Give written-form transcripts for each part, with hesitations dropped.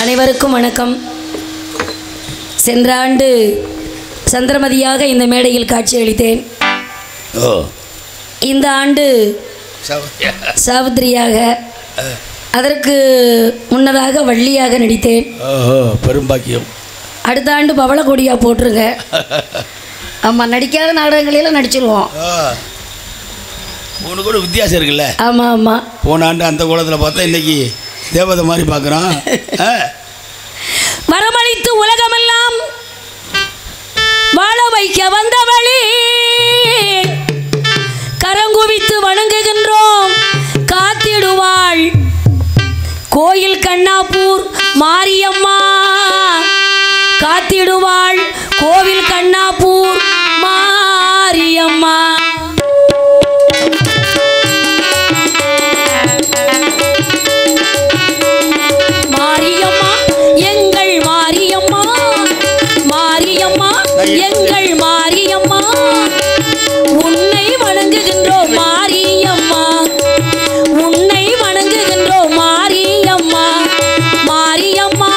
அனைவருக்கும் வணக்கம். சென்ற ஆண்டு சந்திரமதியாக இந்த மேடையில் காட்சியளித்தேன். இந்த ஆண்டு சாவித்திரியாக, அதற்கு முன்னதாக வள்ளியாக நடித்தேன். பெரும்பாக்கியம். அடுத்த ஆண்டு பவளக்கொடியாக போட்டுருங்க. ஆமாம், நடிக்காத நாடகங்களில் நடிச்சிருவோம். உனக்கு கூட வித்தியாசம் இருக்குல்ல? ஆமாம் ஆமாம். போன ஆண்டு அந்த கோலத்தில் பார்த்தா இன்னைக்கு தேவதை மாதிரி பார்க்குறோம். வரமளித்து உலகமெல்லாம் வாழ வைக்க வந்தவளே, கரங்குவித்து வணங்குகின்றோம், காத்திடுவாள் கோயில் கண்ணாப்பூர் மாரியம்மா, காத்திடுவாள் கோவில் கண்ணாப்பூர் மாரியம்மா. எங்கள் மாரியம்மா உன்னை வணங்குகின்றோம் மாரியம்மா, உன்னை வணங்குகின்றோம் மாரியம்மா, மாரியம்மா.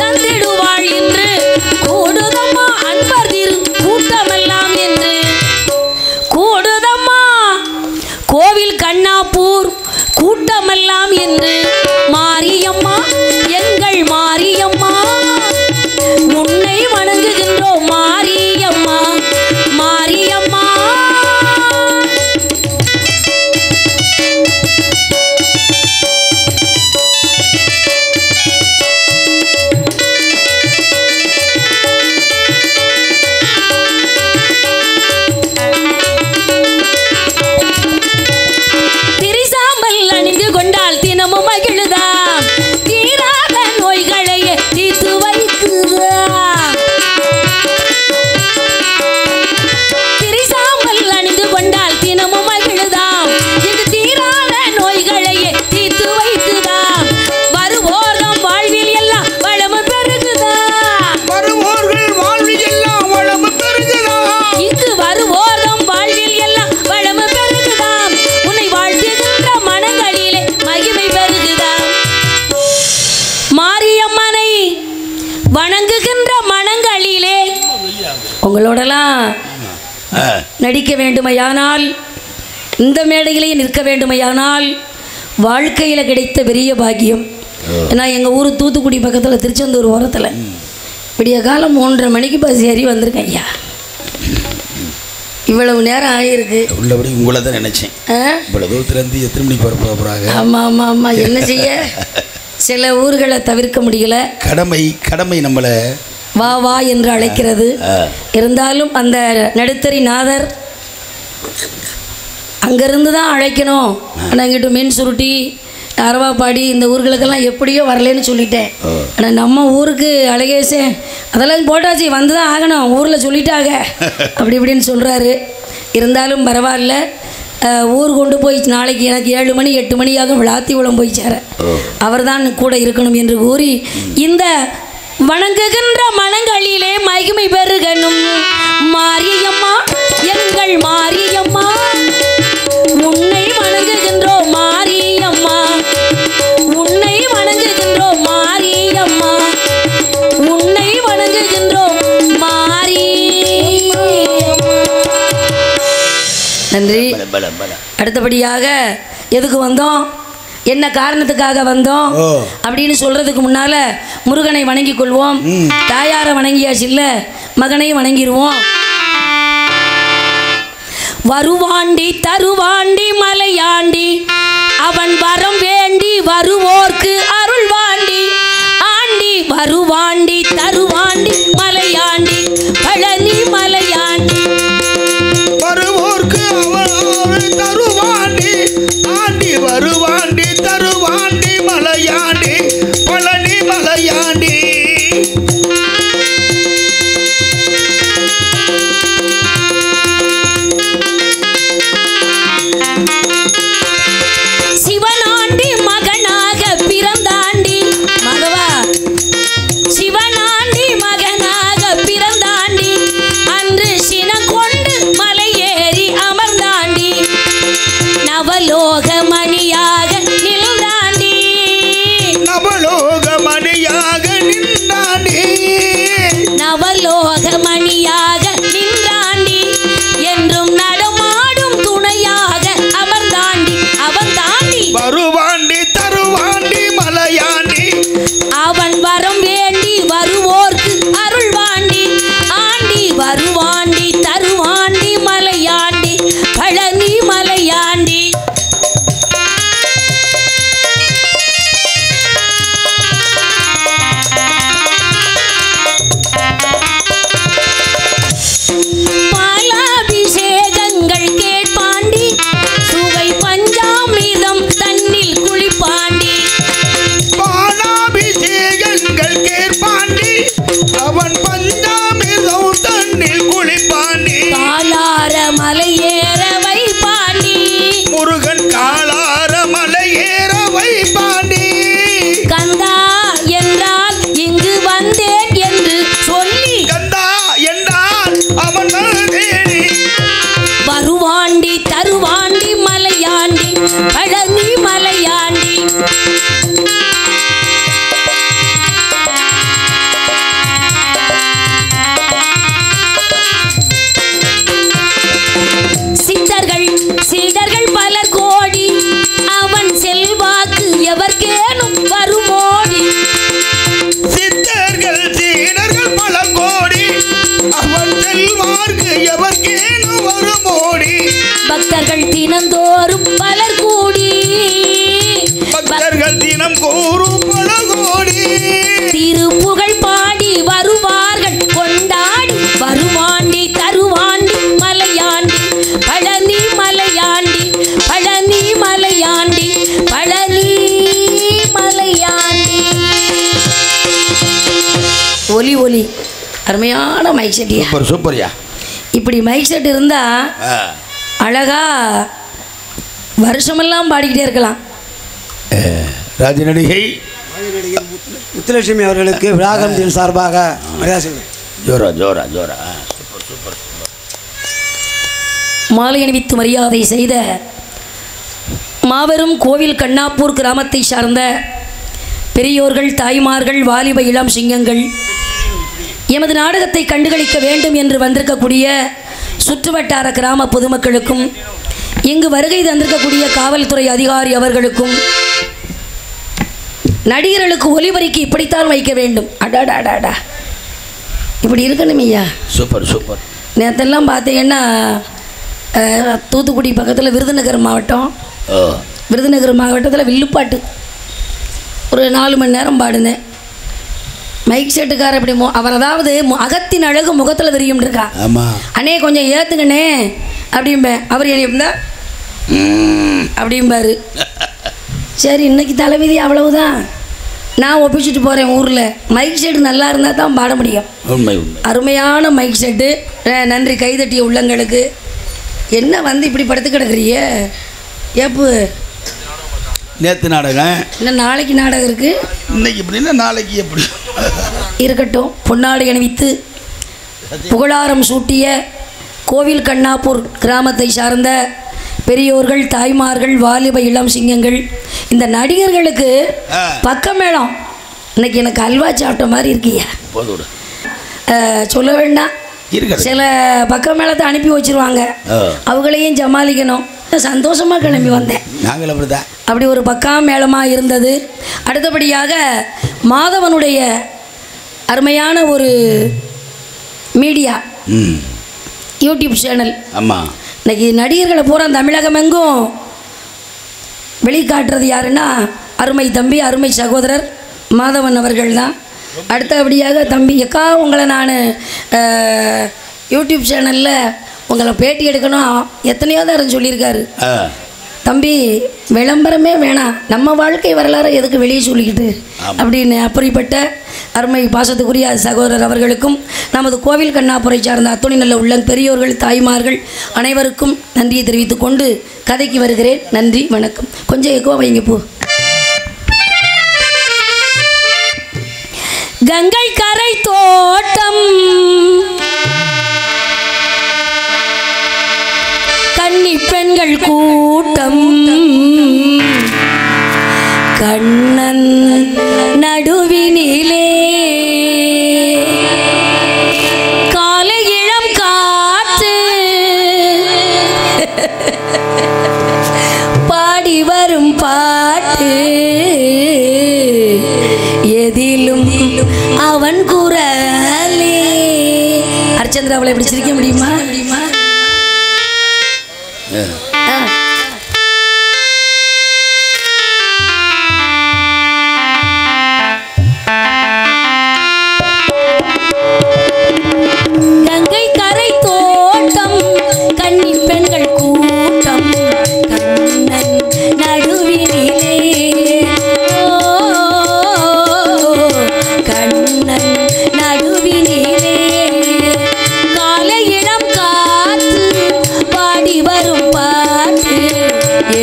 தந்திடு வணங்குகின்ற மனங்களிலே உங்களோடலாம் நடிக்க வேண்டுமையானால், இந்த மேடையிலே நிற்க வேண்டுமையானால் வாழ்க்கையில் கிடைத்த பெரிய பாக்கியம். ஏன்னா எங்கள் ஊர் தூத்துக்குடி பக்கத்தில் திருச்செந்தூர் ஓரத்தில் விடிய காலம் 3:30 மணிக்கு பஸ் ஏறி வந்திருக்கேன் ஐயா. இவ்வளவு நேரம் ஆகியிருக்கு. உள்ளபடி உங்களை தான் நினைச்சேன். இவ்வளவு தூரத்துலேருந்து எத்தனை மணிக்கு போகிறாங்க? ஆமாம் ஆமாம் ஆமாம். என்ன செய்ய, சில ஊர்களை தவிர்க்க முடியல. கடமை நம்மளை வா வா என்று அழைக்கிறது. இருந்தாலும் அந்த நடுத்தரி நாதர் அங்கேருந்து தான் அழைக்கணும். ஆனால் இங்கிட்ட மீன் சுருட்டி அரவாப்பாடி இந்த ஊர்களுக்கெல்லாம் எப்படியோ வரலன்னு சொல்லிட்டேன். ஆனால் நம்ம ஊருக்கு அழகேசன் அதெல்லாம் போட்டாச்சு, வந்து தான் ஆகணும், ஊரில் சொல்லிட்டாங்க அப்படி இப்படின்னு சொல்கிறாரு. இருந்தாலும் பரவாயில்ல, ஊர் கொண்டு போய் நாளைக்கு எனக்கு 7 மணி 8 மணியாக விளாத்திக்குளம் போய் சேர அவர் தான் கூட இருக்கணும் என்று கூறி இந்த வணங்குகின்ற மனங்களிலே மகிமை பெருகணும். மாரியம்மா எங்கள் மாரியம்மா, உன்னை வணங்குகின்றோம் மாரியம்மா, உன்னை வணங்குகின்றோம் மாரியம்மா, உன்னை வணங்குகின்றோம் மாரியம்மா. நன்றி. அடுத்தபடியாக எதுக்கு வந்தோம், என்ன காரணத்துக்காக வந்தோம் அப்படின்னு சொல்றதுக்கு முன்னால முருகனை வணங்கிக் கொள்வோம். தாயாரை வணங்கியாச்சு இல்ல, மகனையும் வணங்கிடுவோம். வருவாண்டி தருவாண்டி மலையாண்டி, அவன் வரம் வேண்டி வருவோர்க்கு அருள்வாண்டி. ஆண்டி வருவாண்டி தருவாண்டி மலையாண்டி, பழனி மலையாண்டி. வருவோர்க்கு அவன் தருவாண்டி, ஆண்டி வருவாண்டி தருவாண்டி மலையாண்டி, பழனி மலையாண்டி. சிவனாண்டி மகனாக பிறந்தாண்டி, மகவா சிவனாண்டி மகனாக பிறந்தாண்டி, அன்று சினம் கொண்டு மலை ஏறி அமர்ந்தாண்டி, நவலோக மணியாக நின்றாண்டி, நவலோக மணியாக நின்றாண்டி, நவலோக மணியாக நின்றாண்டி, என்றும் நடமாடும் துணையாக அமர்ந்தாண்டி, அவன் தாண்டி வருவாண்டி தருவாண்டி மலையாண்டி, அவன் வரம் வேண்டி வருவோர்க்கு அருள்வாண்டி. ஆண்டி வருவாண்டி தருவாண்டி மலையாண்டி, பழனி மலையாண்டி. பாலாபிஷேகங்கள் கேட்பாண்டி, சுவை பஞ்சாமிர்தம் தன்னில் குளிப்பாண்டி, பாலாபிஷேகங்கள் கேட்பாண்டி, அவன் பஞ்சாமிர்தம் தன்னில் குளிப்பாண்டி, காலார மலையேற வைப்பாண்டி, முருகன் காலார மலையேற வைப்பாண்டி, கந்தா என்றால் இங்கு வந்தேன் என்று சொல்லி, கந்தா என்றால் அவன் தேடி வருவாண்டி தருவாண்டி மலையாண்டி, பழனி மலையாண்டி. சித்தர்கள் சீடர்கள் பலர் கோடி, அவன் செல்வாக்கு எவர்க்கேனும் வருமோடி, சித்தர்கள் சீடர்கள் பல கோடி, அவன் செல்வார்க்கு எவர்க்கேனும் வருமோடி, பக்தர்கள் தினந்தோறும் பலர் கூடி, பக்தர்கள் தினம் கூறும் பல கோடி, திருப்புகழ் பாடி வருவார்கள் கொண்டாடி, வருவாண்டி தருவாண்டி மலையாண்டி, பழனி மலையாண்டி, பழனி மலையாண்டி, பழனி மலையாண்டி. ஒலி ஒலி அருமையான மைக் செட்டியா, சூப்பர் சூப்பர்யா. இப்படி மைக் செட் இருந்தா அழகா வருஷமெல்லாம் பாடிக்கிட்டே இருக்கலாம். ராஜ நடிகை முத்துலட்சுமி அவர்களுக்கு விழாகமத்தின் சார்பாக மரியாதை. ஜோரா ஜோரா ஜோரா. Super super. மாலை அணிவித்து மரியாதை செய்த மாபெரும் கோவில் கண்ணாப்பூர் கிராமத்தை சார்ந்த பெரியோர்கள், தாய்மார்கள், வாலிப இளம் சிங்கங்கள், எமது நாடகத்தை கண்டுகளிக்க வேண்டும் என்று வந்திருக்கக்கூடிய சுற்றுவட்டார கிராம பொதுமக்களுக்கும், இங்கு வருகை தந்திருக்கக்கூடிய காவல்துறை அதிகாரி அவர்களுக்கும், நடிகர்களுக்கு ஒலிபரிக்கு இப்படித்தான் வைக்க வேண்டும். அடாடாடாடா, இப்படி இருக்கணும் ஐயா. Super super. நேற்றெல்லாம் பார்த்தீங்கன்னா தூத்துக்குடி பக்கத்தில் விருதுநகர் மாவட்டத்தில் வில்லுப்பாட்டு ஒரு 4 மணி நேரம் பாடுனேன். மைக் செட்டுக்கார இப்படி அவர் அதாவது அகத்தின் அழகு முகத்தில் தெரியும் இருக்கா. அண்ணே கொஞ்சம் ஏற்றுங்கண்ணே அப்படிம்பேன். அவர் என்ன இருந்தா அப்படிம்பாரு. சரி இன்னைக்கு தலைவிதி அவ்வளவுதான், நான் ஒப்பிச்சுட்டு போகிறேன். ஊரில் மைக் செட்டு நல்லா இருந்தால் தான் பாட முடியும். அருமையான மைக் செட்டு. நன்றி கைதட்டிய உள்ளங்களுக்கு. என்ன வந்து இப்படி படுத்து கிடக்குறிய ஏப்பு? நேற்று நாடகம், இன்னும் நாளைக்கு நாடகம் இருக்குது. இன்னைக்கு எப்படின்னா நாளைக்கு எப்படி இருக்கட்டும். பொன்னாடை அணிவித்து புகழாரம் சூட்டிய கோவில் கண்ணாப்பூர் கிராமத்தை சார்ந்த பெரியோர்கள், தாய்மார்கள், வாலிப இளம் சிங்கங்கள், இந்த நடிகர்களுக்கு பக்கம் மேளம். இன்னைக்கு எனக்கு அல்வா சாப்பிட்ட மாதிரி இருக்கியா? சொல்ல வேண்டாம், சில பக்கம் மேளத்தை அனுப்பி வச்சிருவாங்க, அவங்களையும் சமாளிக்கணும். சந்தோஷமாக கிளம்பி வந்தேன். நாங்கள் அப்படிதான். அப்படி ஒரு பக்கம் மேளமாக இருந்தது. அடுத்தபடியாக மாதவனுடைய அருமையான ஒரு மீடியா யூடியூப் சேனல். ஆமாம், இன்னைக்கு நடிகர்களை பூரா தமிழகம் எங்கும் வெளிக்காட்டுறது யாருன்னா அருமை தம்பி, அருமை சகோதரர் மாதவன் அவர்கள் தான். அடுத்தபடியாக தம்பி எக்கா உங்களை நான் யூடியூப் சேனலில் உங்களை பேட்டி எடுக்கணும் எத்தனையோ தான் சொல்லியிருக்காரு. தம்பி விளம்பரமே வேணாம், நம்ம வாழ்க்கை வரலாறு எதுக்கு வெளியே சொல்லிக்கிட்டு அப்படின்னு. அப்படிப்பட்ட அருமை பாசத்துக்குரிய சகோதரர் அவர்களுக்கும், நமது கோவில் கண்ணாபுரை சார்ந்த அத்துணை நல்ல உள்ள பெரியோர்கள், தாய்மார்கள் அனைவருக்கும் நன்றியை தெரிவித்துக் கொண்டு கதைக்கு வருகிறேன். நன்றி, வணக்கம். கொஞ்சம் எக்கோ வைங்க போ. கங்கை கரை தோட்டம் கன்னி பெண்கள் கூட்டம், கண்ணன் நடுவினிலே காலை இளம் காற்று பாடி வரும் பாட்டு, எதிலும் அவன் குரலே. அர்ச்சந்திராவில் எப்படி சிரிக்க முடியுமா? கங்கை கரை தோட்டம் கன்னி பெண்கள் கூட்டம், கண்ணன் நடுவினிலே கண்ணன் நடுவினிலே காலை இளம் காற்று பாடி வரும் பாட்டு,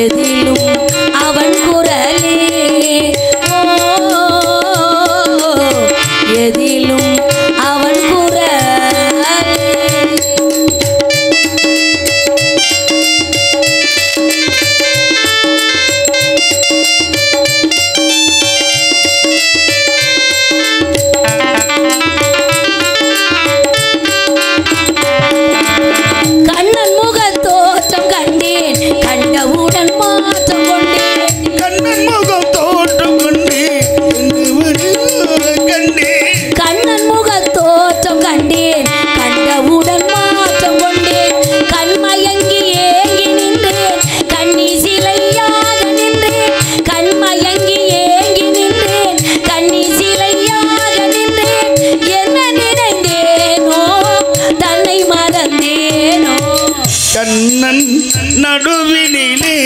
எதிலும் அவன் குரலே எதிலும் அவன் குரலே. கண்ணன் முக தோற்றம் கண்டேன், கண்டவுடன் மாற்றம் கொண்டேன். கண்ணன் முகம் தோற்றம் கண்டேன், கண்ணன் முக தோற்றம் கண்டேன், கண்டவுடன் மாற்றம் கொண்டேன். கண்மயங்கி ஏங்கி நின்றேன், கண்ணி சிலையாக நின்றேன். கண்மயங்கி ஏங்கி நின்றேன், கண்ணி சிலையாக நின்றேன். என்ன நினைந்தேனோ தன்னை மறந்தேனோ, கண்ணன் நடுவினிலே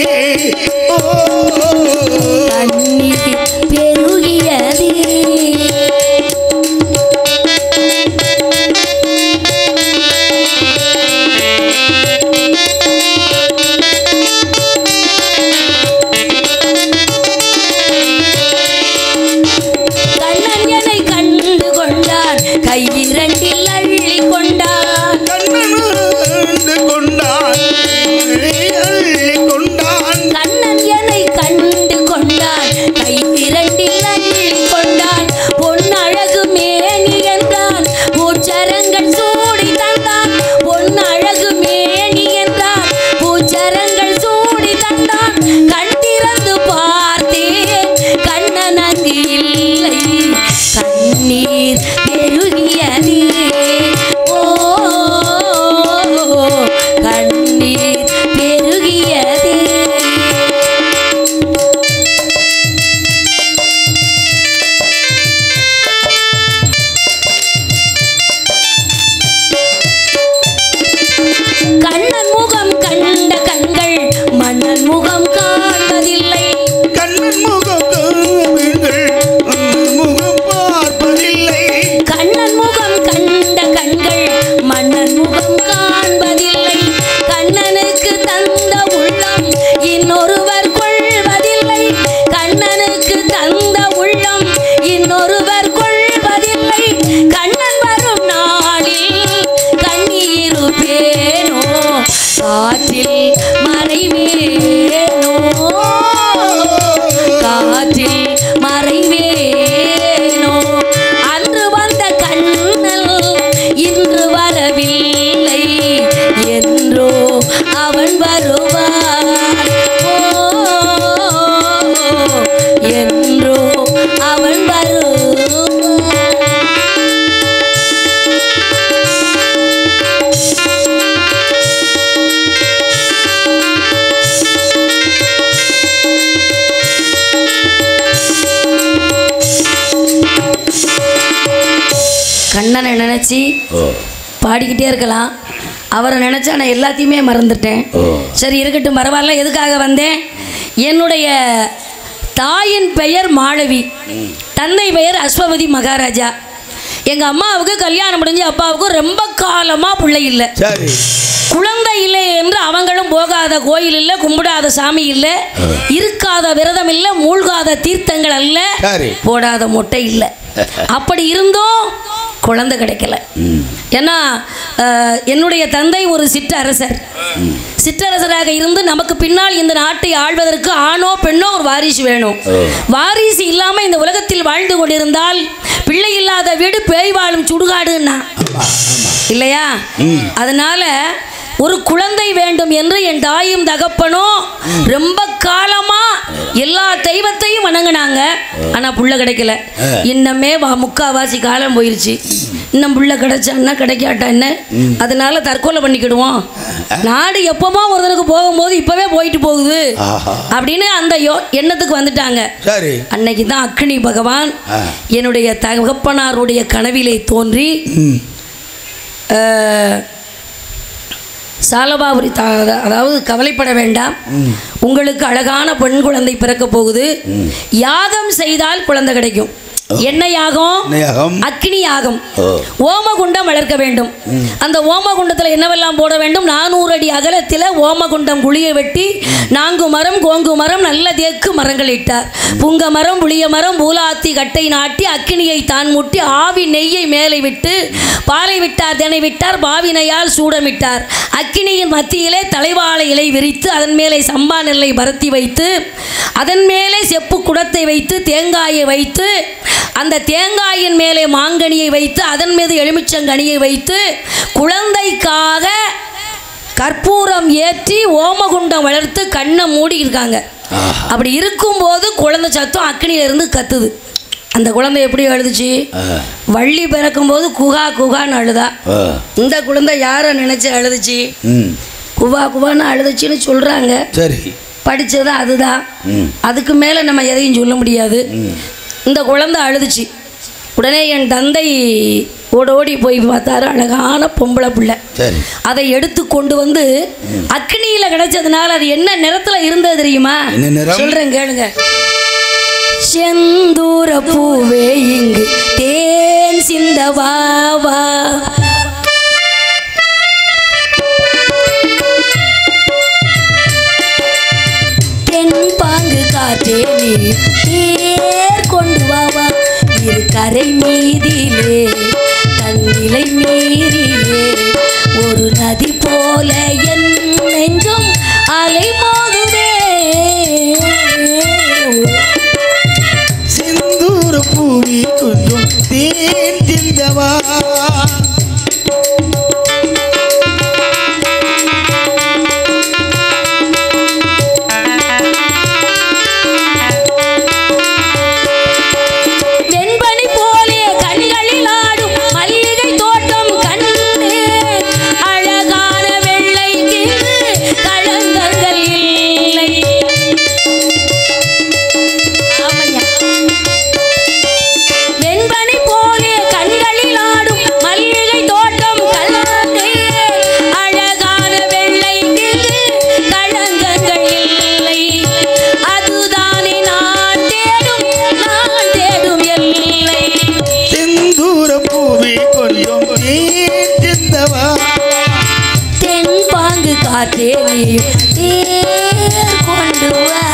கண்ணீர் பெருகியதே. கண்ணன் என்னை கண்டு கொண்டான், கையிரண்டில் அள்ளி கொண்டான். கண்ணன் கொண்டான், அள்ளி கண்ணீர் பெருகியதே ஓ கண்ணீர் பெருகியதே. கண்ணன் முகம் கண்ட கண்கள் மன்னன் முகம் காண்பதில்லை. கண்ணன் முகம் முகம் பார்ப்பதில்லை. கண்ணன் முகம் கண்ட கண்கள் மன்னன் முகம் காண்பதில்லை. கண்ணனுக்கு தந்த உள்ளம் இன்னொருவர் கொள்வதில்லை. கண்ணனுக்கு தந்த உள்ளம் இன்னொருவர் கொள்வதில்லை. கண்ணன் வரும் நாளில் கண்ணீருப்பேனோ காற்றில் மறைவேனோ காற்றில் மறைவேனோ. அன்று வந்த கண்ணல் இன்று வரவில்லை என்றோ அவன் வருவான் ஓ என்றோ அவன் வருவான். கண்ணனை நினச்சி பாடிக்கிட்டே இருக்கலாம். அவரை நினச்சா நான் எல்லாத்தையுமே மறந்துட்டேன். சரி இருக்கட்டும், பரவாயில்ல. எதுக்காக வந்தேன்? என்னுடைய தாயின் பெயர் மாளவி, தந்தை பெயர் அஸ்வபதி மகாராஜா. எங்கள் அம்மாவுக்கு கல்யாணம் முடிஞ்சு அப்பாவுக்கும் ரொம்ப காலமாக பிள்ளை இல்லை, குழந்தை இல்லை என்று அவங்களும் போகாத கோயில் இல்லை, கும்பிடாத சாமி இல்லை, இருக்காத விரதம் இல்லை, மூழ்காத தீர்த்தங்கள் அல்ல, போடாத மொட்டை இல்லை. அப்படி இருந்தும் குழந்தை கிடைக்கல. ஏன்னா என்னுடைய தந்தை ஒரு சிற்றரசர். சிற்றரசராக இருந்து நமக்கு பின்னால் இந்த நாட்டை ஆள்வதற்கு ஆணோ பெண்ணோ ஒரு வாரிசு வேணும். வாரிசு இல்லாமல் இந்த உலகத்தில் வாழ்ந்து கொண்டிருந்தால் பிள்ளை இல்லாத வீடு பேய் வாழும் சுடுகாடுன்னா இல்லையா? அதனால ஒரு குழந்தை வேண்டும் என்று என் தாயும் தகப்பனும் ரொம்ப காலமா எல்லா தெய்வத்தையும் வணங்கினாங்க. ஆனால் புள்ள கிடைக்கல. இன்னமே முக்காவாசி காலம் போயிருச்சு. இன்னும் புள்ள கிடைச்சான்னா கிடைக்காட்டா என்ன? அதனால தற்கொலை பண்ணிக்கிடுவோம். நாடு எப்பமா ஒருத்தனுக்கு போகும்போது இப்பவே போயிட்டு போகுது அப்படின்னு அந்த எண்ணத்துக்கு வந்துட்டாங்க. அன்னைக்கு தான் அக்னி பகவான் என்னுடைய தகப்பனாருடைய கனவிலே தோன்றி சாலபாபுரி அதாவது கவலைப்பட வேண்டாம், உங்களுக்கு அழகான பெண் குழந்தை பிறக்க போகுது, யாகம் செய்தால் குழந்தை கிடைக்கும். என்ன யாகம்? அக்னி யாகம். ஓமகுண்டம் வளர்க்க வேண்டும். அந்த ஓமகுண்டத்தில் என்னவெல்லாம் போட வேண்டும்? 400 அடி அகலத்தில் ஓமகுண்டம் குழியை வெட்டி 4 மரம் கோங்கு மரம் நல்ல தேக்கு மரங்கள் இட்டார். புங்க மரம் புளிய மரம் பூலாத்தி கட்டை நாட்டி அக்னியை தான் முட்டி ஆவி நெய்யை மேலே விட்டு பாலை விட்டார், தினை விட்டார், பாவினையால் சூடமிட்டார். அக்னியின் மத்தியிலே தலைவாழை இலை விரித்து அதன் மேலே சம்பா நெல்லை பரத்தி வைத்து அதன் மேலே செப்பு குடத்தை வைத்து தேங்காயை வைத்து அந்த தேங்காயின் மேலே மாங்கனியை வைத்து அதன் மீது எலுமிச்சங்கனியை வைத்து குழந்தைக்காக கற்பூரம் ஏற்றி ஓமகுண்டம் வளர்த்து கண்ணை மூடி இருக்காங்க. அப்படி இருக்கும்போது குழந்தை சத்தம் அக்னியிலிருந்து கத்துது. அந்த குழந்தை எப்படி அழுதுச்சு? வள்ளி பிறக்கும் போது குகா குகான்னு அழுதா. இந்த குழந்தை யாரை நினைச்சு அழுதுச்சு? குவா குவான்னு அழுதுச்சுன்னு சொல்றாங்க. சரி, படிச்சது அதுதான். அதுக்கு மேல நம்ம எதையும் சொல்ல முடியாது. இந்த குழந்தை அழுதுச்சு. உடனே என் தந்தை ஓடோடி போய் பார்த்தாரு. அழகான பொம்பளை பிள்ளை. அதை எடுத்து கொண்டு வந்து அக்னியில கிடைச்சதுனால அது என்ன நிறத்துல இருந்தது தெரியுமா? சொல்றேன் கேளுங்க. செந்தூர பூவே இங்கு தேன் சிந்தவாவா, தென் பாங்கு காற்றே நீ தேர் கொண்டு வாவா, இரு கரை மீதிலே தன்னிலை மீறியே ஒரு நதி போல என் நெஞ்சம் அலை மோதுதே. செந்தூர பூவி கொஞ்சம் தேன் சிந்தவா, வெண்பனி போலே கண்களில் பூவி கொஞ்சம் சிந்தவா தென் பாங்கு காத்தே நீயும் தேர் கொண்டு வா.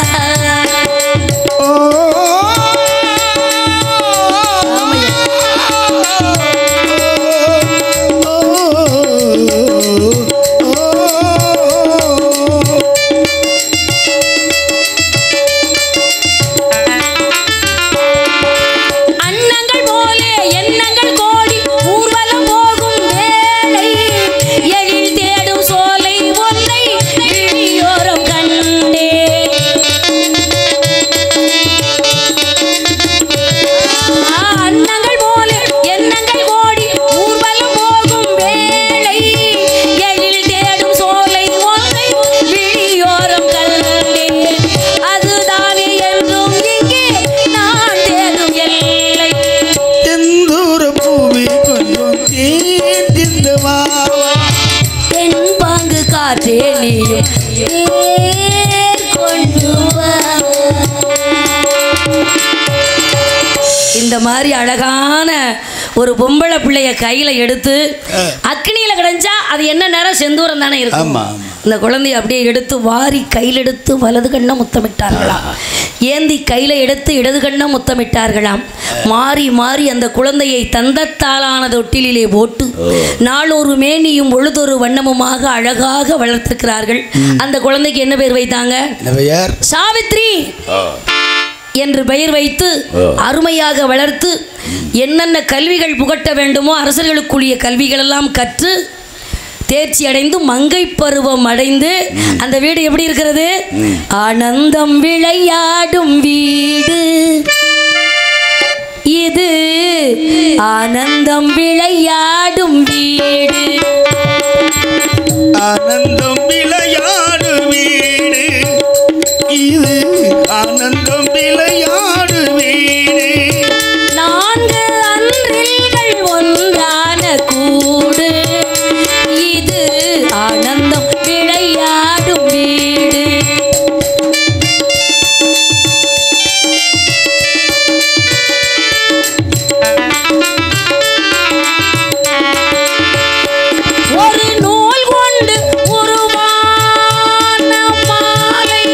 இந்த மாதிரி அழகான ஒரு பொம்பளை பிள்ளைய கையில் எடுத்து அக்னியில் கிடஞ்சா அது என்ன நேரம் செந்தூரம் தானே இருக்கும். இந்த குழந்தைய அப்படியே எடுத்து வாரி கையில் எடுத்து வலது கண்ணை முத்தமிட்டார்களாம், ஏந்தி கையில் எடுத்து இடது கண்ணை முத்தமிட்டார்களாம். மாறி மாறி அந்த குழந்தையை தந்தத்தாலான தொட்டிலே போட்டு நாளொரு மேனியும் பொழுதொரு வண்ணமுமாக அழகாக வளர்த்திருக்கிறார்கள். அந்த குழந்தைக்கு என்ன பேர் வைத்தாங்க? சாவித்ரி என்று பெயர் வைத்து அருமையாக வளர்த்து என்னென்ன கல்விகள் புகட்ட வேண்டுமோ அரசர்களுக்குரிய கல்விகள் எல்லாம் கற்று தேர்ச்சி அடைந்து மங்கை பருவம் அடைந்து அந்த வீடு எப்படி இருக்கிறது? ஆனந்தம் விளையாடும் வீடு இது, ஆனந்தம் விளையாடும் வீடு, ஆனந்தம் விளையாடும் வீடு இது, ஆனந்தம் விளையாடு வீடு. நான்கு அன்றில்கள் ஒன்றான கூடு இது, ஆனந்தம் விளையாடும் வீடு. ஒரு நூல் கொண்டு உருவான மாலை,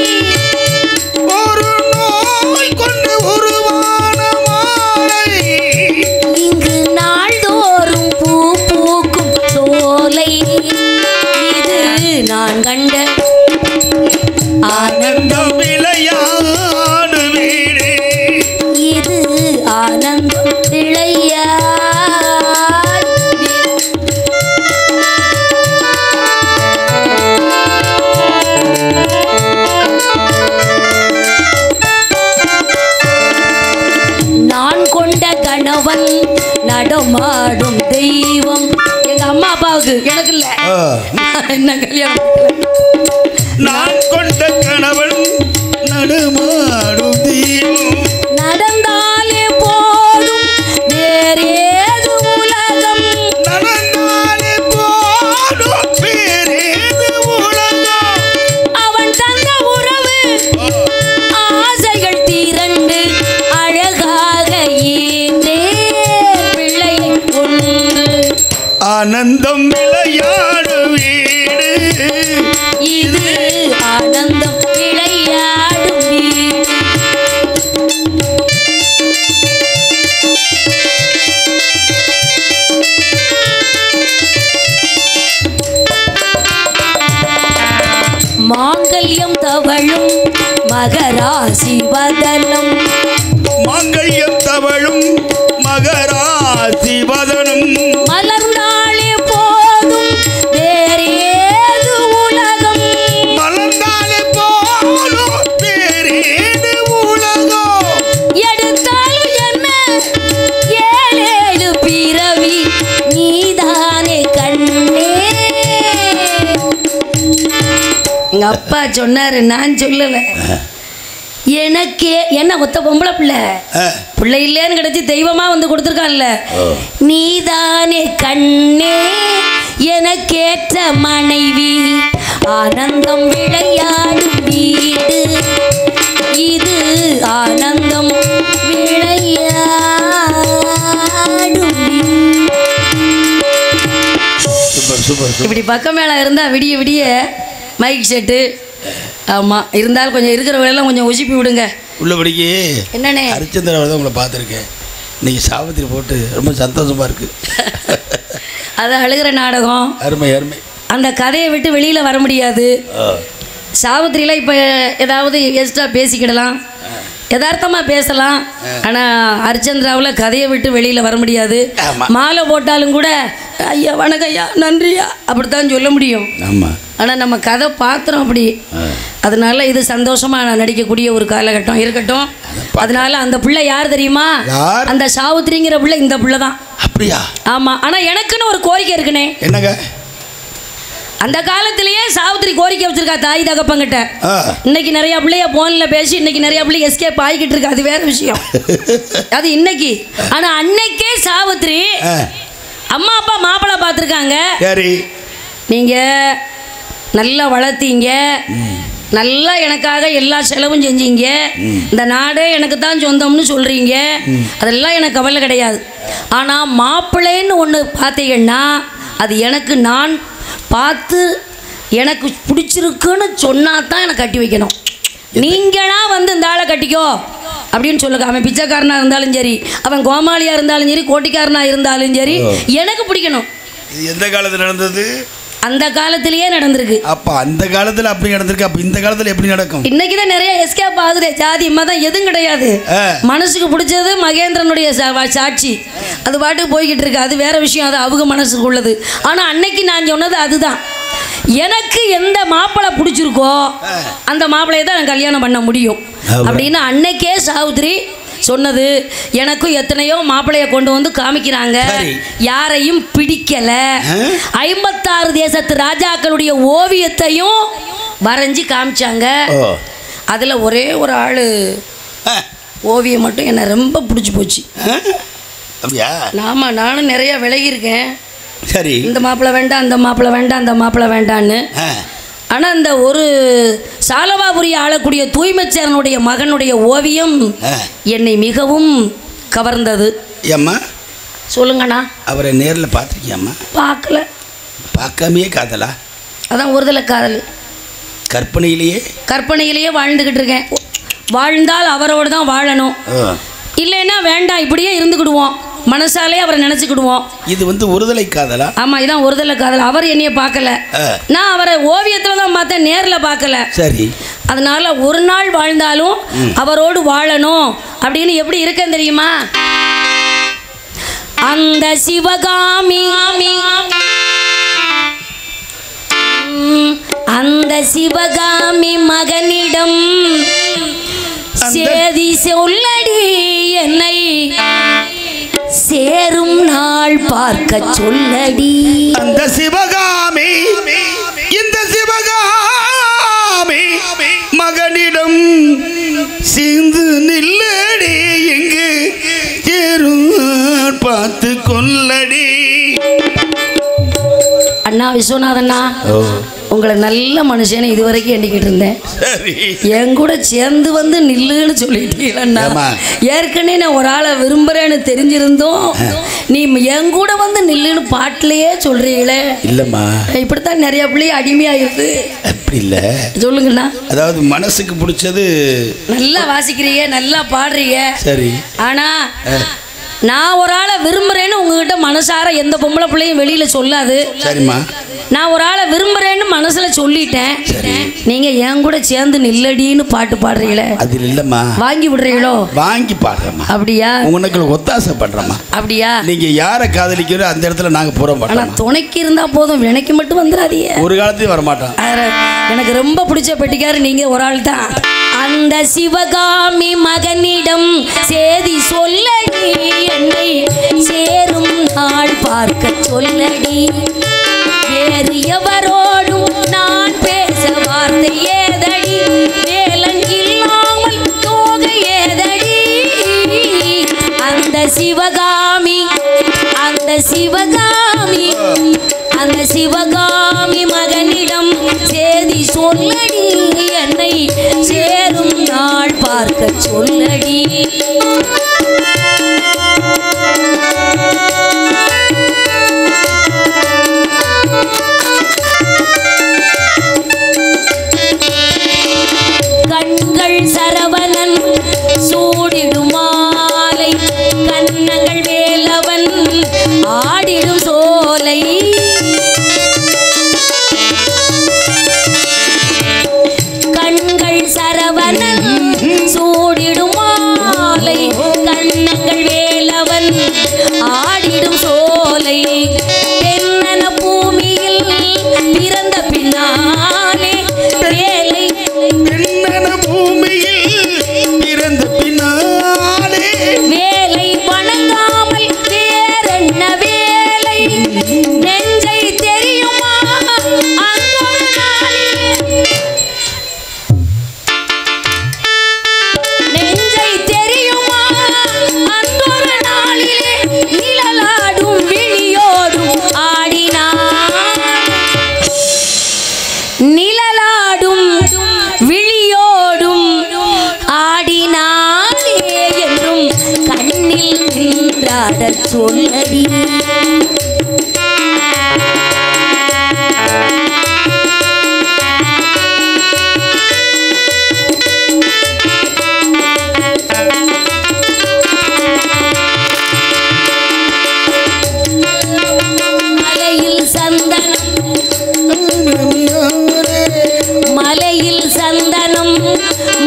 ஒரு நூல் கொண்டு உருவான மாலை, இங்கு நாள்தோறும் பூ பூக்கும் சோலை இது, நான் கண்ட ஆனந்தம் விளையாடு வீடு இது, ஆனந்தம் விளையாடு. நான் கொண்ட கணவன் நடமாடும் தெய்வம். எங்க அம்மா அப்பாவுக்கு, எனக்கு இல்ல, என்ன கல்யாணம். நான் கொண்ட கணவன் நடமாடும் தெய்வம், நடந்தாலே போதும் வேறேது உலகம், நடந்தாலே போதும் வேறேது உலகம். அவன் தந்த உறவு ஆசைகள் திரண்டு அழகாக ஈந்தே பிள்ளை கொண்டு. ஆனந்தம் விளையாடு வீடு இது, ஆனந்தம் விளையாடும் வீடு. மாங்கல்யம் தவழும் மகராசி வதனம், மாங்கல்யம் தவழும் மகராசி வதனம், மலர்ந்தாலே போதும் வேறேது உலகம், மலர்ந்தாலே போதும் வேறேது உலகம். எடுத்தாலும் என்ன ஏழேழு பிறவி நீதானே கண்ணே. எங்க அப்பா சொன்னாரு, நான் சொல்லல. எனக்கே என்ன ஒத்த பொம்பளை பிள்ளை இல்லைன்னு கிடைச்சி தெய்வமா வந்து கொடுத்துருக்கான்ல. நீதானே கண்ணே எனக்கேற்ற மனைவி, ஆனந்தம் விளையாடும் வீடு இது, ஆனந்தம் விளையாடும் வீடு. சூப்பர். இப்படி பக்கம் மேலே இருந்தால் விடிய விடிய மைக் செட்டு. ஆமாம், இருந்தாலும் கொஞ்சம் இருக்கிற வேலையெல்லாம் கொஞ்சம் உசுப்பி விடுங்க. உள்ளபடிக்கு என்னண்ணே ஹரிச்சந்திரன் தான் உங்களை பார்த்துருக்கேன். இன்னைக்கு சாவித்திரி போட்டு ரொம்ப சந்தோஷமாக இருக்குது. அது அழுகிற நாடகம். அருமை அருமை. அந்த கதையை விட்டு வெளியில் வர முடியாது. சாவித்திரியில் இப்போ ஏதாவது எக்ஸ்ட்ரா பேசிக்கிடலாம், யதார்த்தமாக பேசலாம். ஆனால் ஹரிச்சந்திராவில் கதையை விட்டு வெளியில் வர முடியாது. மாலை போட்டாலும் கூட ஐயா வணக்கம் ஐயா நன்றியா அப்படித்தான் சொல்ல முடியும். ஆமாம். ஆனால் நம்ம கதை பாத்திரம் அப்படி. அதனால இது சந்தோஷமாக நான் நடிக்கக்கூடிய ஒரு காலகட்டம் இருக்கட்டும். அதனால அந்த பிள்ளை யார் தெரியுமா? அந்த சாவித்திரிங்கிற பிள்ளை இந்த பிள்ளை தான். அப்படியா? ஆமாம். ஆனால் எனக்குன்னு ஒரு கோரிக்கை இருக்குனே. என்னங்க? அந்த காலத்திலேயே சாவித்திரி கோரிக்கை வச்சிருக்கா தாய் தகப்பங்கிட்ட. இன்னைக்கு நிறைய பிள்ளைய போனில் பேசி இன்னைக்கு நிறைய பிள்ளை எஸ்கேப் ஆகிக்கிட்டு இருக்கு, அது வேற விஷயம். அது இன்னைக்கு. ஆனால் அன்னைக்கே சாவித்திரி அம்மா அப்பா மாப்பிள்ளை பார்த்துருக்காங்க. நீங்கள் நல்லா வளர்த்தீங்க, நல்லா எனக்காக எல்லா செலவும் செஞ்சீங்க, இந்த நாடே எனக்கு தான் சொந்தம்னு சொல்கிறீங்க, அதெல்லாம் எனக்கு கவலை கிடையாது. ஆனால் மாப்பிள்ளைன்னு ஒன்று பார்த்தீங்கன்னா அது எனக்கு நான் பார்த்து எனக்கு பிடிச்சிருக்குன்னு சொன்னா தான் எனக்கு கட்டி வைக்கணும். நீங்களா வந்து இந்த ஆளை கட்டிக்கோ அப்படின்னு சொல்லுங்க. அவன் பிச்சைக்காரனாக இருந்தாலும் சரி, அவன் கோமாளியாக இருந்தாலும் சரி, கோட்டிக்காரனாக இருந்தாலும் சரி, எனக்கு பிடிக்கணும். இது எந்த காலத்தில் நடந்தது? அந்த காலத்திலேயே நடந்திருக்கு. அப்போ அந்த காலத்தில் அப்படி நடந்திருக்கு. அப்போ இந்த காலத்தில் எப்படி நடக்கும்? இன்னைக்கு தான் நிறைய எஸ்கேப் ஆகுது. ஜாதி மதம் எதுவும் கிடையாது. மனசுக்கு பிடிச்சது மகேந்திரனுடைய சாட்சி, அது பாட்டுக்கு போய்கிட்டு இருக்கு. அது வேற விஷயம், அது அவங்க மனசுக்கு உள்ளது. ஆனால் அன்னைக்கு நான் சொன்னது அதுதான். எனக்கு எந்த மாப்பிள்ளை பிடிச்சிருக்கோ அந்த மாப்பிள்ளையை தான் நான் கல்யாணம் பண்ண முடியும் அப்படின்னு அன்னைக்கே சாவித்திரி சொன்னது. எனக்கும் எத்தனையோ மாப்பிள்ளைய கொண்டு வந்து காமிக்கிறாங்க, யாரையும் பிடிக்கல. 56 தேசத்து ராஜாக்களுடைய ஓவியத்தையும் வரைஞ்சி காமிச்சாங்க. அதில் ஒரே ஒரு ஆள் ஓவியம் மட்டும் என்னை ரொம்ப பிடிச்சி போச்சு. ஆமாம், நானும் நிறைய விலகியிருக்கேன். சரி, இந்த மாப்பிள்ளை வேண்டாம், அந்த மாப்பிள்ளை வேண்டாம், அந்த மாப்பிள்ளை வேண்டான்னு. ஆனால் இந்த ஒரு சாலவாபுரியை ஆளக்கூடிய தூய்மைச்சேரனுடைய மகனுடைய ஓவியம் என்னை மிகவும் கவர்ந்தது. ஏம்மா சொல்லுங்கண்ணா. அவரை நேரில் பார்த்துருக்கியாம்மா? பார்க்கல. பார்க்காமையே காதலா? அதான் ஒருதலை காதல். கற்பனையிலேயே வாழ்ந்துக்கிட்டு இருக்கேன். வாழ்ந்தால் அவரோடு தான் வாழணும், இல்லைன்னா வேண்டாம் இப்படியே இருந்துக்கிடுவோம், மனசாலே அவரை நினைச்சுக்கிடுவோம். இது வந்து ஒருதலை காதலா? ஆமா, இதான் ஒருதலை காதல். அவர் என்னைய பார்க்கல, நான் அவரை ஓவியத்துல தான் பார்த்தேன், நேர்ல பார்க்கல. சரி. அதனால ஒரு நாள் வாழ்ந்தாலும் அவரோடு வாழணும் அப்படின்னு எப்படி இருக்கேன் தெரியுமா? அந்த சிவகாமி அந்த சிவகாமி மகனிடம் சேதி சொல்லடி, என்னை சேரும் நாள் பார்க்க சொல்லடி. அந்த சிவகாமி இந்த சிவகாமி மகனிடம் சிந்து நில்லடி, எங்கு சேரும் பார்த்து கொல்லடி. அண்ணா விஸ்வநாதண்ணா, உங்களை நல்ல மனுஷனை இதுவரைக்கும் எண்ணிக்கிட்டு இருந்தேன். என் கூட சேர்ந்து வந்து நில்லுன்னு சொல்லிட்டீங்களா? ஏற்கனவே நான் ஒரு ஆளை விரும்புறேன்னு தெரிஞ்சிருந்தோம், நீ என் கூட வந்து நில்லுன்னு பாட்டிலேயே சொல்றீங்களே. இல்லம்மா, இப்படித்தான் நிறைய பிள்ளைய அடிமையாயிருது. அப்படி இல்லை, சொல்லுங்கண்ணா. அதாவது மனசுக்கு பிடிச்சது நல்லா வாசிக்கிறீங்க, நல்லா பாடுறீங்க. சரி. ஆனா நான் ஒரு ஆளை விரும்புறேன்னு உங்ககிட்ட மனசார எந்த பொம்பளை பிள்ளையும் வெளியில சொல்லாது. சரிம்மா. நான் ஒரு ஆளை விரும்புறேன்னு மனசுல சொல்லிட்டேன், நீங்க என் கூட சேர்ந்து நில்லடின்னு பாட்டு பாடுறீங்களே, அது இல்லம்மா, வாங்கி விடுறீங்களோ? வாங்கி பாடுறேம்மா. அப்படியா? உங்களுக்கு ஒத்தாசை பண்றோமா? அப்படியா? நீங்க யாரை காதலிக்கிறோ அந்த இடத்துல நாங்க போற மாட்டோம். துணைக்கு இருந்தா போதும், வினைக்கு மட்டும் வந்துடாதீங்க. ஒரு காலத்தையும் வர மாட்டோம். எனக்கு ரொம்ப பிடிச்ச பெட்டிக்காரு நீங்க ஒரு ஆள் தான். அந்த சிவகாமி மகனிடம் சேதி சொல்லடி, என்னை சேரும் நாள் பார்க்க சொல்லடி. வேறு எவரோடும் நான் பேச வார்த்தை ஏதடி, வேலங்கில்லாமல் தோகை ஏதடி. அந்த சிவகாமி அந்த சிவகாமி மகனிடம் சேதி சொல்லடி, என்னை சேரும் நாள் பார்க்க சொல்லடி. ஆடிடும் சோலை கண்கள் சரவணன் சூடிடும் மாலை கண்ணங்கள் வேலவன் ஆடிடும் சோலை தென்னன பூமியில் பிறந்த பின்னாலே வேலை தென்னன பூமியில் பிறந்த பின்னாலே வேலை வணங்காமல் வேறென்ன வேலை நெஞ்சை தெரியுமா அங்கொரு நாளிலே நெஞ்சை தெரியுமா அங்கொரு நாளிலே நிழலாடும் விழியோடும் ஆடினான் நிழலாடும் விழியோடும் ஆடினானே என்றும் கண்ணில் நின்றாடச் சொல்லடி மலையில் சந்தனம் மலையில் சந்தனம்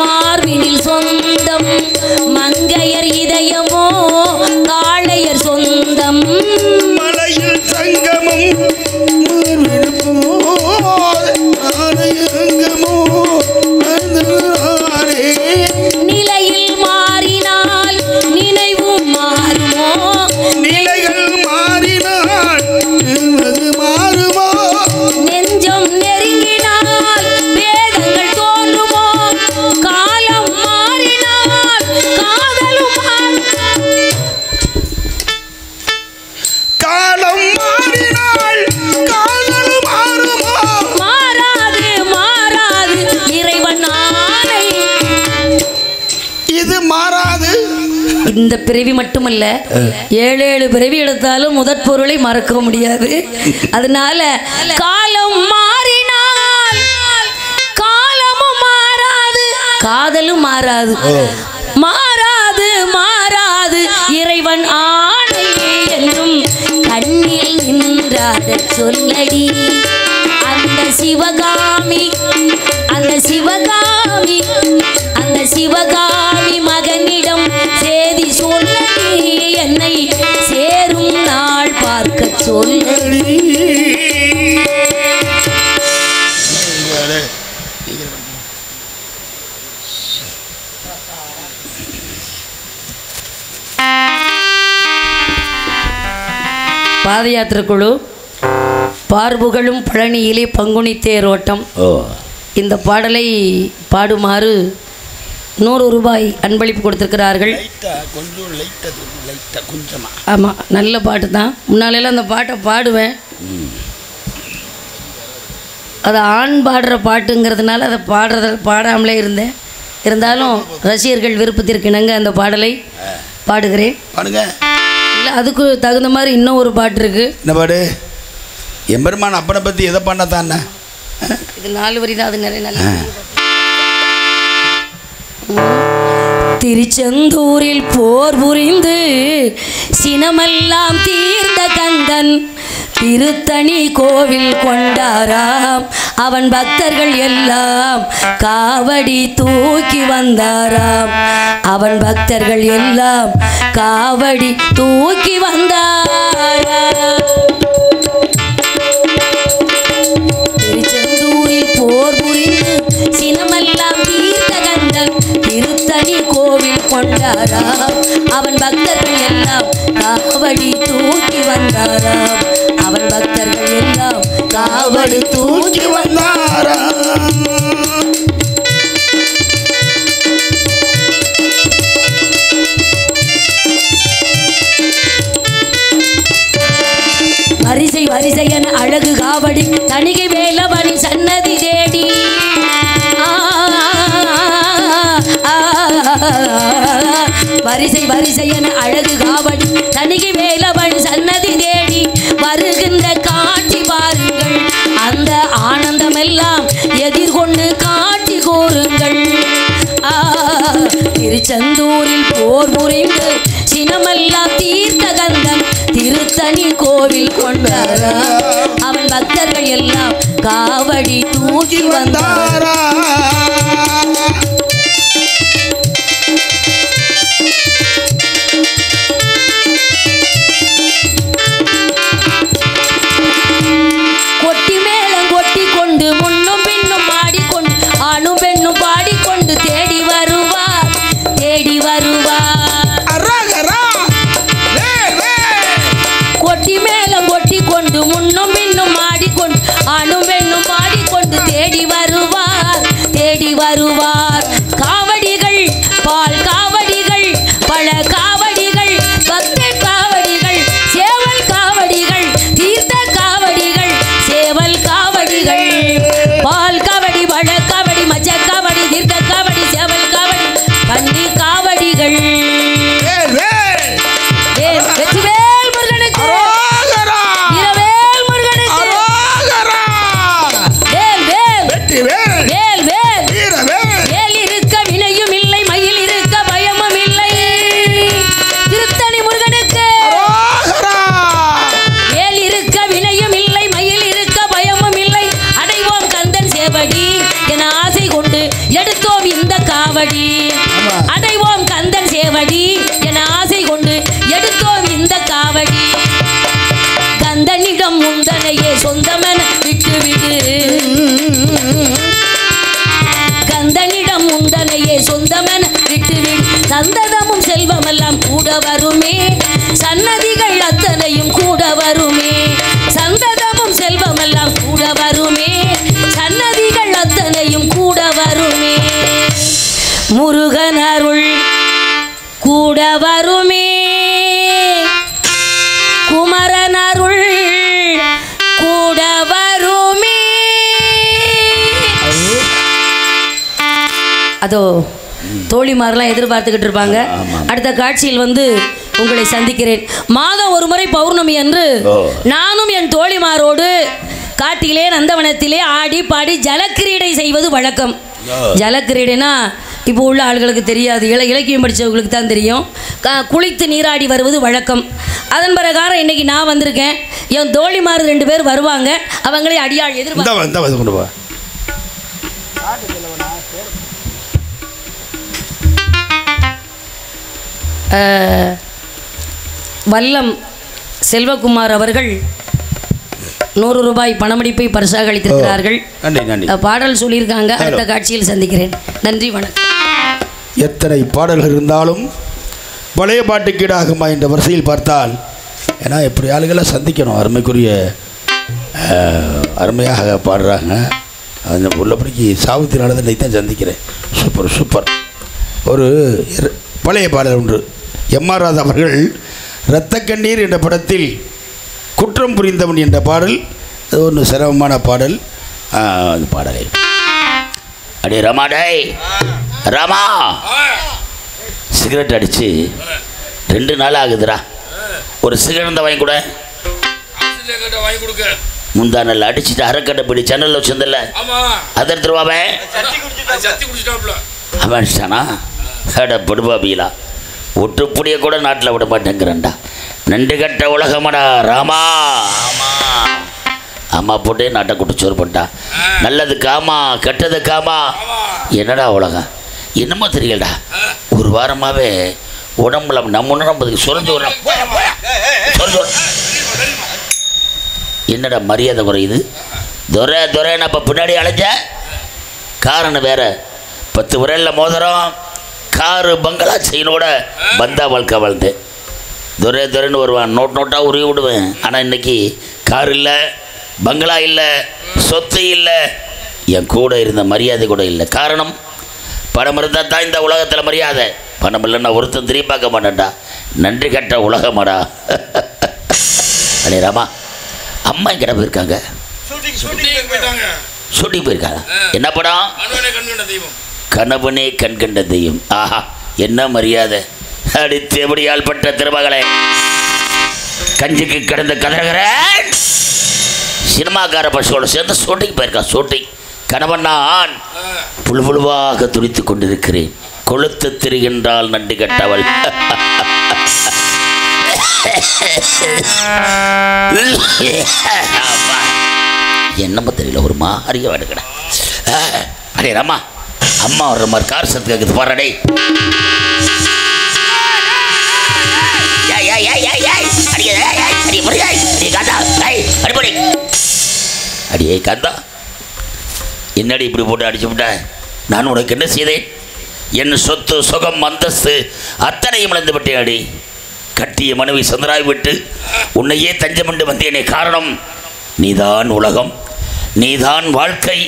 மார்பினில் சொந்தம் மங்கையர் இதயமோ காளையர் சொந்தம் மலையில் சங்கமும் நிலையில் மாறினால் நினைவும் மாறுமோ நிலைகள் மாறினால் மாறுமோ நெஞ்சம் நெருங்கினால் வேதங்கள் தோன்றுமோ காலம் மாறினால் காதலும் காலம் மாறினால் காதல் மாறுமோ மாறாது மாறாது இறைவன் ஆணை இது மாறாது இந்த பிறவி மட்டுமல்ல 7 பிறவி எடுத்தாலும் முதற் பொருளை மறக்க முடியாது அதனால காலம் மாறினால் காலமும் மாறாது காதலும் மாறாது மாறாது மாறாது இறைவன் ஆணை என்றும் கண்ணில் நின்றாடச் சொல்லடி அந்த சிவகாமி அந்த சிவகாமி அந்த சிவகாமி மகனிடம் சேதி சொல்லி என்னை சேரும் நாள் பார்க்க சொல்லி பாத யாத்திரை குழு பார்புகளும் பழனியிலே பங்குனி தேரோட்டம் இந்த பாடலை பாடுமாறு 100 ரூபாய் அன்பளிப்பு கொடுத்துருக்கிறார்கள். ஆமாம், நல்ல பாட்டு தான். முன்னாலெல்லாம் அந்த பாட்டை பாடுவேன். அது ஆண் பாடுற பாட்டுங்கிறதுனால அதை பாடாமலே இருந்தேன். இருந்தாலும் ரசிகர்கள் விருப்பத்திற்கு இணங்க அந்த பாடலை பாடுகிறேன். இல்லை, அதுக்கு தகுந்த மாதிரி இன்னும் ஒரு பாட்டு இருக்குது. என்ன பாடு? எம்பெருமான் அப்பனை பற்றி எதை பண்ணத்தான்? இது 4 வரி தான். அது நிறைய நல்ல திருச்செந்தூரில் போர் புரிந்து சினமெல்லாம் தீர்ந்த கந்தன் திருத்தணி கோவில் கொண்டாராம். அவன் பக்தர்கள் எல்லாம் காவடி தூக்கி வந்தாராம். அவன் பக்தர்கள் எல்லாம் காவடி தூக்கி வந்தாராம். திருச்செந்தூரில் போர் புரிந்து சினமெல்லாம் தீர்த்த கந்தன் திருத்தணி கோவில் கொண்டாராம். அவன் பக்தர்கள் எல்லாம் காவடி தூக்கி வந்தாராம். அவன் பக்தர்கள் எல்லாம் காவடி தூக்கி வந்தாராம். வரிசை வரிசை என அழகு காவடி தணிகை வேலவனி சன்னதி தேடி வரிசை வரிசை என அழகு காவடி தணிகை வேலவனி சன்னதி தேடி வருகின்ற காட்சி பாருங்கள். அந்த ஆனந்தமெல்லாம் எதிர்கொண்டு காட்சி கூறுங்கள். திருச்செந்தூரில் போர் புரிந்து சினமெல்லாம் தீர்த்த கந்தன் திருத்தணி கோவில் கொண்டாரா அவன் பக்தர்கள் எல்லாம் காவடி தூக்கி வந்தாரா கொட்டி மேளம் கொட்டி கொண்டு முன்னும் பின்னும் பாடிக்கொண்டு ஆணும் பெண்ணும் பாடிக்கொண்டு தேடி வருவார் தேடி வருவார் கொட்டி மேளம் கொட்டி கொண்டு முன்னும் பின்னும் ஆடிக்கொண்டு ஆணும் பெண்ணும் பாடிக்கொண்டு தேடி வருவார் தேடி வருவார் காவடிகள் பால் காவடிகள் பல காவடிகள் பக்தி காவடிகள் சேவல் காவடிகள் தீர்த்த காவடிகள் சேவல் காவடிகள் பால் காவடி பழ காவடி மச்ச காவடி தீர்த்த காவடி சேவல் காவடி பண்டி காவடிகள் வெற்றிவேல் முருகனுக்கு இரவேல் முருகனுக்கு வேல் வேல் வேல் இருக்க வினையும் இல்லை மயில் இருக்க பயமும் இல்லை திருத்தணி முருகனுக்கு வேல் இருக்க வினையும் இல்லை மயில் இருக்க பயமும் இல்லை அடைவோம் கந்தன் சேவடி என ஆசை கொண்டு எடுத்தோம் இந்த காவடி அடைவோம் கந்தன் சேவடி என ஆசை கொண்டு எடுத்தோம் இந்த காவடி கந்தனிடம் முந்தனையே சொந்தமென விட்டுவிடு கந்தனிடம் முந்தனையே சொந்தமென விட்டுவிடு சந்ததமும் செல்வமெல்லாம் கூட வருமே சன்னதிகள் அத்தனையும் கூட வருமே சந்ததமும் செல்வமெல்லாம் கூட வருமே சன்னதிகள் அத்தனையும் கூட வருமே முருகன் அருள் கூட வருமே குமரன் அருள் கூட வருமே அதோ தோழிமாரெல்லாம் எதிர்பார்த்துக்கிட்டு இருப்பாங்க அடுத்த காட்சியில் வந்து உங்களை சந்திக்கிறேன் மாதம் ஒரு முறை பௌர்ணமி அன்று நானும் என் தோழிமாரோடு காட்டிலே நந்தவனத்திலே ஆடி பாடி ஜலக்கிரீடை செய்வது வழக்கம் ஜலக்கிரீடைனா இப்போ உள்ள ஆளுகளுக்கு தெரியாது இலக்கியம் படித்தவங்களுக்கு தான் தெரியும் குளித்து நீராடி வருவது வழக்கம் அதன் பிரகாரம் இன்னைக்கு நான் வந்திருக்கேன் என் தோழிமார் 2 பேர் வருவாங்க அவங்களே அடியாள் எதிர்பார்த்து வல்லம் செல்வகுமார் அவர்கள் 100 ரூபாய் பணமடிப்பை பரிசாக அளித்திருக்கிறார்கள் பாடல் சொல்லியிருக்காங்க அடுத்த காட்சியில் சந்திக்கிறேன் நன்றி வணக்கம் எத்தனை பாடல்கள் இருந்தாலும் பழைய பாட்டுக்கு ஈடாகுமா என்ற வரிசையில் பார்த்தால் ஏன்னா இப்படி ஆளுகளை சந்திக்கணும் அருமைக்குரிய அருமையாக பாடுறாங்க அந்த உள்ளபடிக்கு சாவித்திரி நடந்ததை தான் சந்திக்கிறேன் சூப்பர் ஒரு பழைய பாடல் ஒன்று எம்.ஆர். ராதா அவர்கள் இரத்த கண்ணீர் என்ற படத்தில் குற்றம் புரிந்தவன் என்ற பாடல் அது ஒன்று சிரமமான பாடல் அது பாடலை அடே ரமா டேய் ராமா சிகரெட் அடித்து 2 நாள் ஆகுதுடா ஒரு சிகரெட் வாங்கி கூட முந்தா நாள் அடிச்சுட்டு அரைக்கட்டை பிடி சேனலில் வச்சிருந்தல அதை எடுத்துருவாவே அவன் அடிச்சிட்டானா அட படுபாபிலா ஒட்டுப்படியை கூட நாட்டில் விட மாட்டேங்கிறேன்டா நண்டு கட்ட உலகமாடா ராமா ஆமா போட்டே நாட்டை குட்டிச்சோறு பண்ணிட்டா நல்லதுக்கு ஆமா கெட்டதுக்கு ஆமா என்னடா உலகம் என்னமோ தெரியலடா ஒரு வாரமாகவே உடம்புல நம்ம உடம்புக்கு சுரஞ்சு என்னடா மரியாதை குறையுது துரைன்னு அப்போ பின்னாடி அழைச்ச காரணம் வேற 10 விரலில் மோதிரம் காரு பங்களா செயினோட பந்தா வாழ்க்கை வாழ்ந்தேன் துரைன்னு வருவான் நோட்டாக உருவி விடுவேன் ஆனால் இன்னைக்கு கார் இல்லை பங்களா இல்லை சொத்து இல்லை என் கூட இருந்த மரியாதை கூட இல்லை காரணம் பணம் இருந்தால் தான் இந்த உலகத்தில் மரியாதை பணம் இல்லைன்னா ஒருத்தன் திரும்பி பார்க்க மாட்டேன்டா நன்றி கட்ட உலகமாடா அடே ராமா அம்மா எங்கிட்ட போயிருக்காங்க ஷூட்டிங் போயிருக்காங்க என்ன படம் கணவனே கண்கண்ட தெய்வம் ஆஹா என்ன மரியாதை அடித்து எப்படியால் பட்ட திருமகளை கஞ்சிக்கு கிடந்த கதறகிற சினிமாக்கார பசங்களோட சேர்ந்து ஷூட்டிங் போயிருக்கான் ஷூட்டிங் கணவன் நான் புழுவாக துடித்து கொண்டிருக்கிறேன் கொளுத்து திரிகின்றால் நண்டு கட்டவள் என்னமோ தெரியல ஒரு மாதிரியா வேணுக்கடா. அடே ராமா, அம்மா வர்ற மாதிரி கார் சத்து கேட்குது பாருடே. அடியே காந்தா, என்னடி இப்படி போட்டு அடிச்சு விட்டேன்? நான் உனக்கு என்ன செய்தேன்? என் சொத்து சுகம் அந்தஸ்து அத்தனையும் இழந்து விட்டேன் அடி. கட்டிய மனைவி சந்திராய் விட்டு உன்னையே தஞ்சமண்டு வந்தேனே. காரணம் நீதான் உலகம், நீதான் வாழ்க்கை,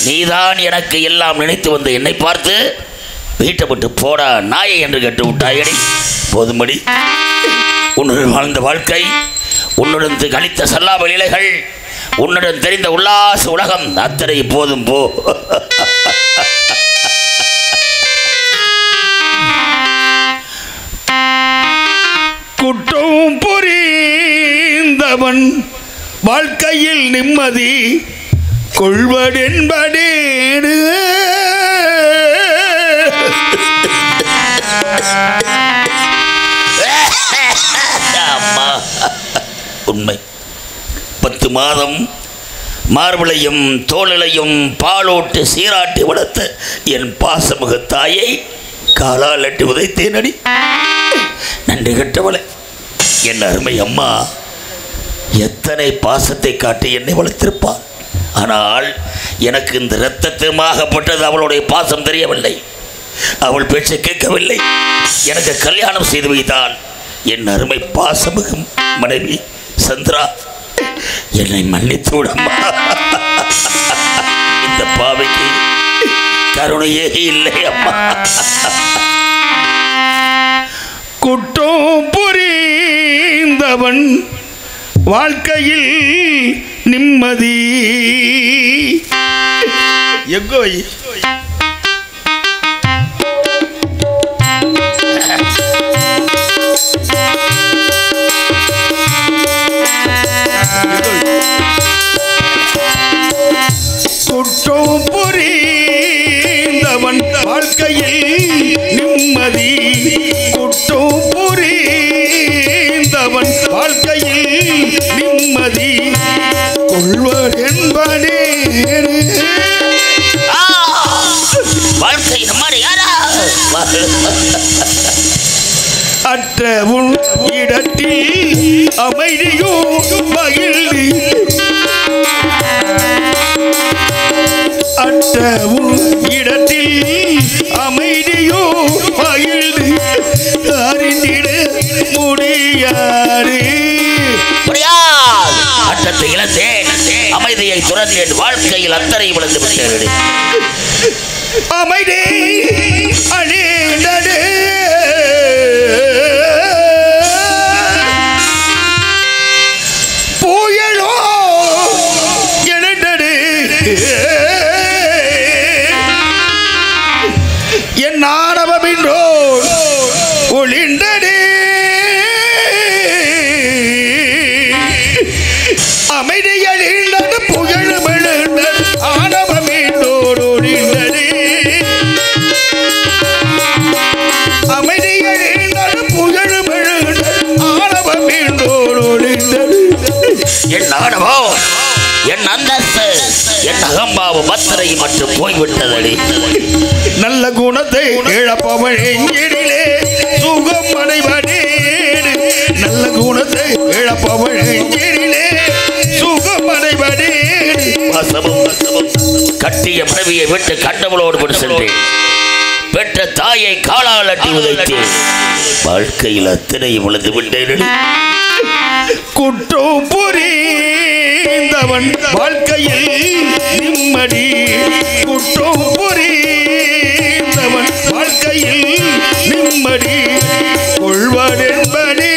நீதான் எனக்கு எல்லாம் நினைத்து வந்து என்னை பார்த்து வீட்டை விட்டு போடா நாயை என்று கேட்டு விட்டாயடி. போதும்படி உன்னுடன் வாழ்ந்த வாழ்க்கை, உன்னுடன் கழித்த சல்லாப இலைகள், உன்னுடன் தெரிந்த உல்லாச உலகம் அத்தனை போதும் போ. குற்றம் புரிந்தவன் வாழ்க்கையில் நிம்மதி கொள்வதென்பதேடு. அம்மா, உண்மை. 10 மாதம் மார்பிளையும் தோளிலையும் பாலோட்டு சீராட்டி வளர்த்த என் பாசமுக தாயை காலால் அட்டி உதைத்தேனடி. நன்றி கட்டவளை, என் அருமை அம்மா எத்தனை பாசத்தை காட்டி என்னை வளர்த்திருப்பாள். ஆனால் எனக்கு இந்த இரத்தத்துமாகப்பட்டது அவளுடைய பாசம் தெரியவில்லை, அவள் பேச்சை கேட்கவில்லை. எனக்கு கல்யாணம் செய்து வைத்தாள் என் அருமை பாசமுகம் மனைவி சந்திரா. என்னை மன்னித்து விடம்மா. இந்த பாவைக்கு கருணையே இல்லை அம்மா. குற்றம் புரிந்தவன் வாழ்க்கையில் நிம்மதி எங்கோ குற்றம் புரிந்தவன் வாழ்க்கையில் நிம்மதி, குற்றம் புரிந்தவன் வாழ்க்கையில் நிம்மதி கொள்வதென்பதே. வாழ்க்கை நம்மாரு யாரா? அற்ற உன் இடத்தில் அமைதியும் மகிழ்ச்சி, அற்ற உன் இடத்தில் அமைதியும் மகிழ்ச்சி அறிந்திட முடியாது. அட்டத்தை இழந்தேன், அமைதியை துறந்தேன், வாழ்க்கையில் அத்தனை விழுந்து விட்டேன். அமைதி அணிந்தது புயலோ எழுந்தது என் ஆணவமின்றோ ஒளிந்தது. அமைதி அழிந்தது புயலும் எழுந்தது ஆணவமின்றோடு ஒளிந்தது. அமைதி அழிந்தது புயலும் எழுந்தது ஆணவமின்றோடு ஒளிந்தது. என் ஆணவம், என் அந்தஸ்து, என் அகம்பாவம் அத்தனை மட்டும் போய்விட்டதடி. நல்ல குணத்தை இழப்பவன் எங்கிலே சுகம் அடைவதேடு. நல்ல குணத்தை இழப்பவன் எங்கிலே சுகம் அடைவதேடு. வாசமும் கட்டிய மனைவியை விட்டு கண்டவளோடு கொண்டு சென்றேன். பெற்ற தாயை காலால் அட்டி உதைத்தேன். வாழ்க்கையில் அத்தனை விழுந்து விட்டேன். குற்றம் புரிந்தவன் வாழ்க்கையில் நிம்மதி, குற்றம் புரிந்தவன் வாழ்க்கையில் நிம்மதி கொள்வதென்பதே.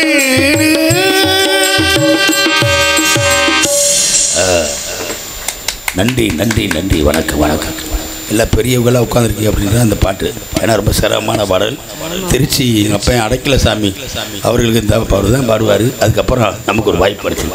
நன்றி நன்றி நன்றி. வணக்கம் வணக்கம். எல்லாம் பெரியவங்களாக உட்காந்துருக்கீங்க அப்படின்ற அந்த பாட்டு ஏன்னா ரொம்ப சிரமமான பாடல். திருச்சி அப்பையன் அடைக்கல சாமி அவர்களுக்கு இந்த அவர் தான் பாடுவார். அதுக்கப்புறம் நமக்கு ஒரு வாய்ப்பு கிடைச்சி